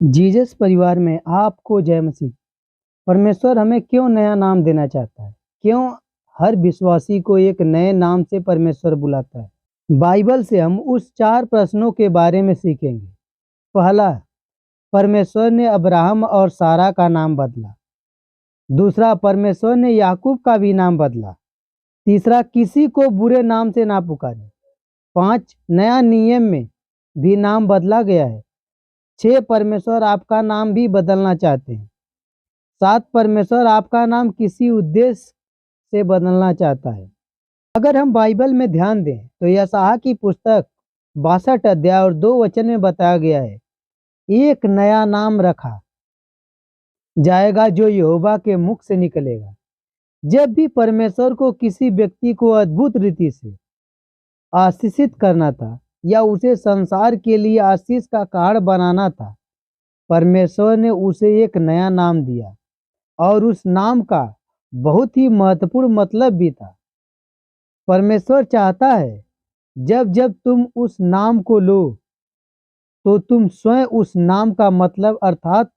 Jesus परिवार में आपको जय मसीह। परमेश्वर हमें क्यों नया नाम देना चाहता है? क्यों हर विश्वासी को एक नए नाम से परमेश्वर बुलाता है? बाइबल से हम उस 4 प्रश्नों के बारे में सीखेंगे। पहला, परमेश्वर ने अब्राहम और सारा का नाम बदला। दूसरा, परमेश्वर ने याकूब का भी नाम बदला। तीसरा, किसी को बुरे नाम से ना पुकारें। 5, नया नियम में भी नाम बदला गया है। 6, परमेश्वर आपका नाम भी बदलना चाहते हैं। 7, परमेश्वर आपका नाम किसी उद्देश्य से बदलना चाहता है। अगर हम बाइबल में ध्यान दें तो यशायाह की पुस्तक 62 अध्याय और 2 वचन में बताया गया है, एक नया नाम रखा जाएगा जो यहोवा के मुख से निकलेगा। जब भी परमेश्वर को किसी व्यक्ति को अद्भुत रीति से आशीषित करना था या उसे संसार के लिए आशीष का कारण बनाना था, परमेश्वर ने उसे एक नया नाम दिया और उस नाम का बहुत ही महत्वपूर्ण मतलब भी था। परमेश्वर चाहता है जब जब तुम उस नाम को लो तो तुम स्वयं उस नाम का मतलब अर्थात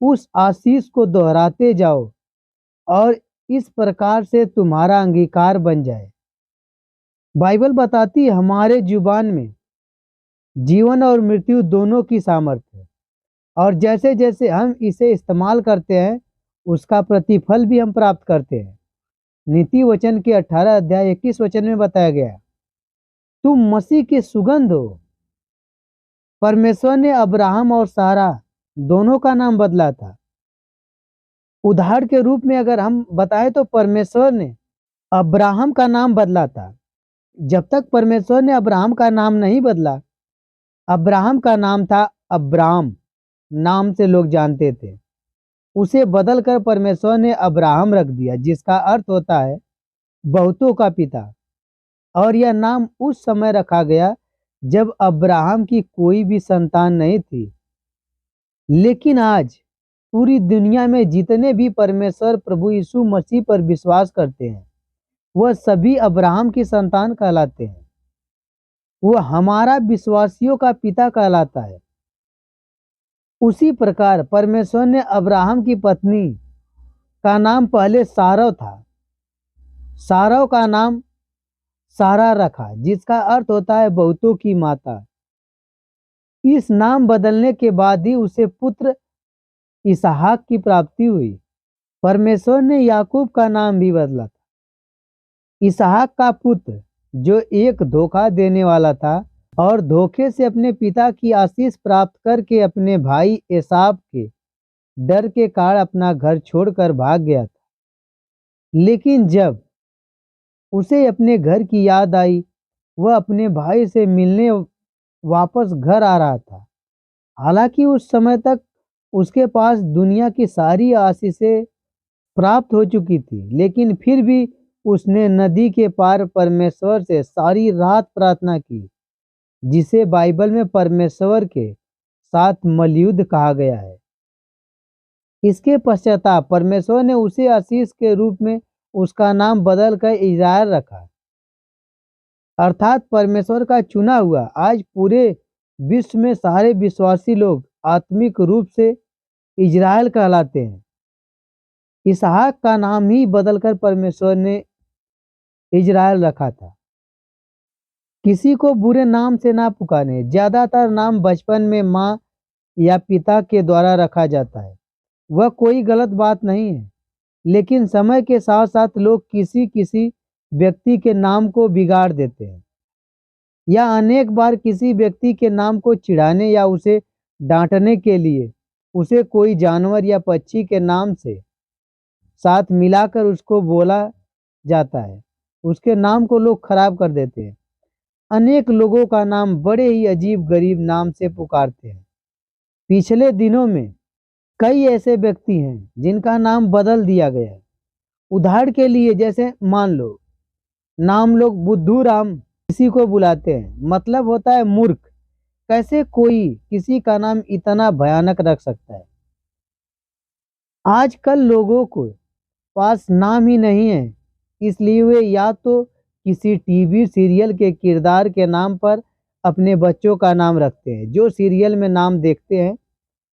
उस आशीष को दोहराते जाओ और इस प्रकार से तुम्हारा अंगीकार बन जाए। बाइबल बताती है हमारे जुबान में जीवन और मृत्यु दोनों की सामर्थ्य है और जैसे जैसे हम इसे इस्तेमाल करते हैं उसका प्रतिफल भी हम प्राप्त करते हैं। नीति वचन के 18 अध्याय 21 वचन में बताया गया, तुम मसीह की सुगंध हो। परमेश्वर ने अब्राहम और सारा दोनों का नाम बदला था। उदाहरण के रूप में अगर हम बताएं तो परमेश्वर ने अब्राहम का नाम बदला था। जब तक परमेश्वर ने अब्राहम का नाम नहीं बदला, अब्राहम का नाम था अब्राम नाम से लोग जानते थे। उसे बदलकर परमेश्वर ने अब्राहम रख दिया, जिसका अर्थ होता है बहुतों का पिता। और यह नाम उस समय रखा गया जब अब्राहम की कोई भी संतान नहीं थी। लेकिन आज पूरी दुनिया में जितने भी परमेश्वर प्रभु यीशु मसीह पर विश्वास करते हैं वह सभी अब्राहम की संतान कहलाते हैं। वह हमारा विश्वासियों का पिता कहलाता है। उसी प्रकार परमेश्वर ने अब्राहम की पत्नी का नाम पहले सारा था, सारा का नाम सारा रखा, जिसका अर्थ होता है बहुतों की माता। इस नाम बदलने के बाद ही उसे पुत्र इसहाक की प्राप्ति हुई। परमेश्वर ने याकूब का नाम भी बदला था। इसहाक का पुत्र जो एक धोखा देने वाला था और धोखे से अपने पिता की आशीष प्राप्त करके अपने भाई एसाव के डर के कारण अपना घर छोड़कर भाग गया था। लेकिन जब उसे अपने घर की याद आई, वह अपने भाई से मिलने वापस घर आ रहा था। हालांकि उस समय तक उसके पास दुनिया की सारी आशीषें प्राप्त हो चुकी थी, लेकिन फिर भी उसने नदी के पार परमेश्वर से सारी रात प्रार्थना की, जिसे बाइबल में परमेश्वर के साथ मलयुद्ध कहा गया है। इसके पश्चाताप परमेश्वर ने उसे आशीष के रूप में उसका नाम बदलकर इज़राइल रखा, अर्थात परमेश्वर का चुना हुआ। आज पूरे विश्व में सारे विश्वासी लोग आत्मिक रूप से इज़राइल कहलाते हैं। इसहाक का नाम ही बदलकर परमेश्वर ने इज़राइल रखा था। किसी को बुरे नाम से ना पुकारें। ज़्यादातर नाम बचपन में माँ या पिता के द्वारा रखा जाता है। वह कोई गलत बात नहीं है, लेकिन समय के साथ साथ लोग किसी किसी व्यक्ति के नाम को बिगाड़ देते हैं या अनेक बार किसी व्यक्ति के नाम को चिढ़ाने या उसे डांटने के लिए उसे कोई जानवर या पक्षी के नाम से साथ मिलाकर उसको बोला जाता है। उसके नाम को लोग खराब कर देते हैं। अनेक लोगों का नाम बड़े ही अजीब गरीब नाम से पुकारते हैं। पिछले दिनों में कई ऐसे व्यक्ति हैं जिनका नाम बदल दिया गया है। उदाहरण के लिए जैसे मान लो नाम लोग बुद्धू राम किसी को बुलाते हैं, मतलब होता है मूर्ख। कैसे कोई किसी का नाम इतना भयानक रख सकता है? आजकल लोगों को पास नाम ही नहीं है, इसलिए वे या तो किसी टीवी सीरियल के किरदार के नाम पर अपने बच्चों का नाम रखते हैं। जो सीरियल में नाम देखते हैं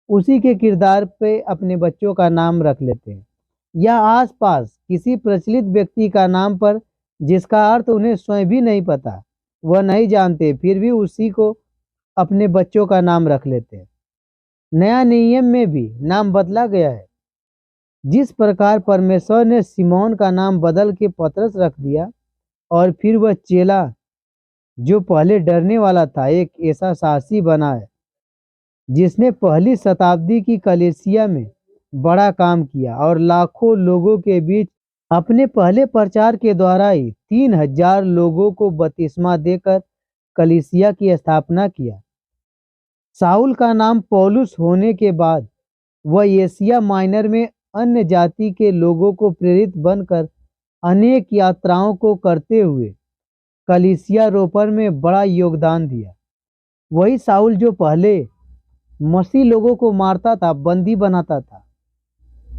उसी के किरदार पे अपने बच्चों का नाम रख लेते हैं, या आसपास किसी प्रचलित व्यक्ति का नाम पर जिसका अर्थ उन्हें स्वयं भी नहीं पता, वह नहीं जानते, फिर भी उसी को अपने बच्चों का नाम रख लेते हैं। नया नियम में भी नाम बदला गया है। जिस प्रकार परमेश्वर ने सिमोन का नाम बदल के पतरस रख दिया और फिर वह चेला जो पहले डरने वाला था एक ऐसा साहसी बना है जिसने पहली शताब्दी की कलीसिया में बड़ा काम किया और लाखों लोगों के बीच अपने पहले प्रचार के द्वारा ही 3000 लोगों को बपतिस्मा देकर कलीसिया की स्थापना किया। साउल का नाम पौलुस होने के बाद वह एशिया माइनर में अन्य जाति के लोगों को प्रेरित बनकर अनेक यात्राओं को करते हुए कलीसिया रोपण में बड़ा योगदान दिया। वही साउल जो पहले मसीह लोगों को मारता था, बंदी बनाता था,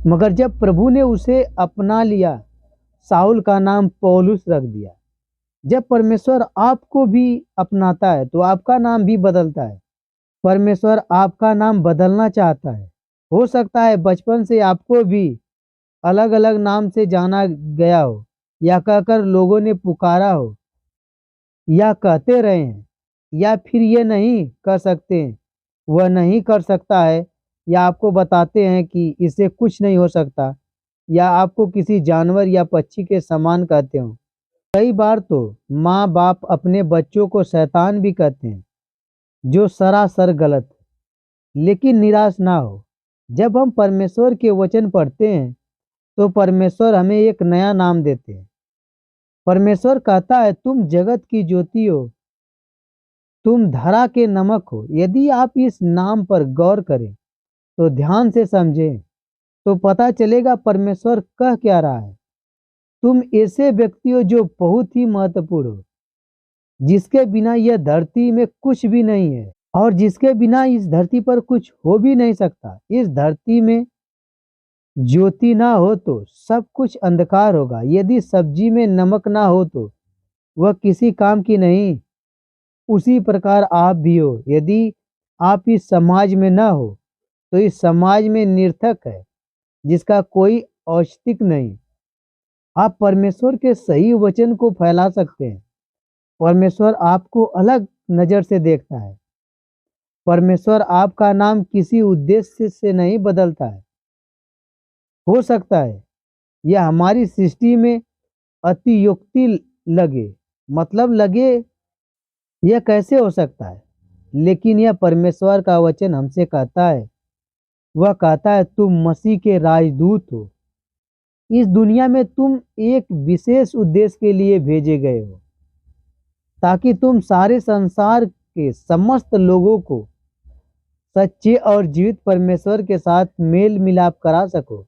मगर जब प्रभु ने उसे अपना लिया, साउल का नाम पौलुस रख दिया। जब परमेश्वर आपको भी अपनाता है तो आपका नाम भी बदलता है। परमेश्वर आपका नाम बदलना चाहता है। हो सकता है बचपन से आपको भी अलग अलग नाम से जाना गया हो, या कहकर लोगों ने पुकारा हो, या कहते रहे हैं, या फिर ये नहीं कर सकते, वह नहीं कर सकता है, या आपको बताते हैं कि इससे कुछ नहीं हो सकता, या आपको किसी जानवर या पक्षी के समान कहते हो। कई बार तो माँ बाप अपने बच्चों को शैतान भी कहते हैं, जो सरासर गलत है। लेकिन निराश ना हो, जब हम परमेश्वर के वचन पढ़ते हैं तो परमेश्वर हमें एक नया नाम देते हैं। परमेश्वर कहता है, तुम जगत की ज्योति हो, तुम धरा के नमक हो। यदि आप इस नाम पर गौर करें तो ध्यान से समझें तो पता चलेगा परमेश्वर कह क्या रहा है। तुम ऐसे व्यक्ति हो जो बहुत ही महत्वपूर्ण हो, जिसके बिना यह धरती में कुछ भी नहीं है और जिसके बिना इस धरती पर कुछ हो भी नहीं सकता। इस धरती में ज्योति ना हो तो सब कुछ अंधकार होगा। यदि सब्जी में नमक ना हो तो वह किसी काम की नहीं। उसी प्रकार आप भी हो। यदि आप इस समाज में ना हो तो इस समाज में निर्थक है, जिसका कोई औचित्य नहीं। आप परमेश्वर के सही वचन को फैला सकते हैं। परमेश्वर आपको अलग नजर से देखता है। परमेश्वर आपका नाम किसी उद्देश्य से नहीं बदलता है। हो सकता है यह हमारी सृष्टि में अतियुक्ति लगे, मतलब लगे यह कैसे हो सकता है, लेकिन यह परमेश्वर का वचन हमसे कहता है। वह कहता है, तुम मसीह के राजदूत हो। इस दुनिया में तुम एक विशेष उद्देश्य के लिए भेजे गए हो, ताकि तुम सारे संसार के समस्त लोगों को सच्चे और जीवित परमेश्वर के साथ मेल मिलाप करा सको।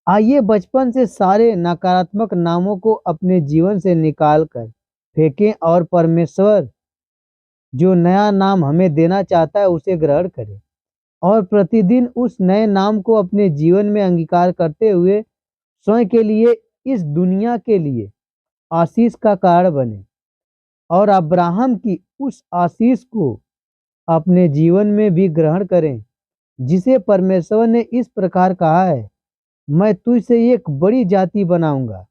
आइए बचपन से सारे नकारात्मक नामों को अपने जीवन से निकाल कर फेंकें और परमेश्वर जो नया नाम हमें देना चाहता है उसे ग्रहण करें, और प्रतिदिन उस नए नाम को अपने जीवन में अंगीकार करते हुए स्वयं के लिए, इस दुनिया के लिए आशीष का कारण बने, और अब्राहम की उस आशीष को अपने जीवन में भी ग्रहण करें, जिसे परमेश्वर ने इस प्रकार कहा है, मैं तुझसे एक बड़ी जाति बनाऊंगा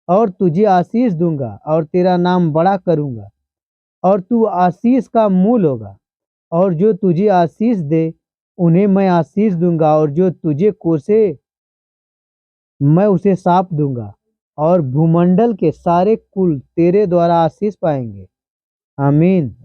और तुझे आशीष दूंगा और तेरा नाम बड़ा करूंगा और तू आशीष का मूल होगा, और जो तुझे आशीष दे उन्हें मैं आशीष दूंगा, और जो तुझे कोसे मैं उसे शाप दूंगा, और भूमंडल के सारे कुल तेरे द्वारा आशीष पाएंगे। आमीन।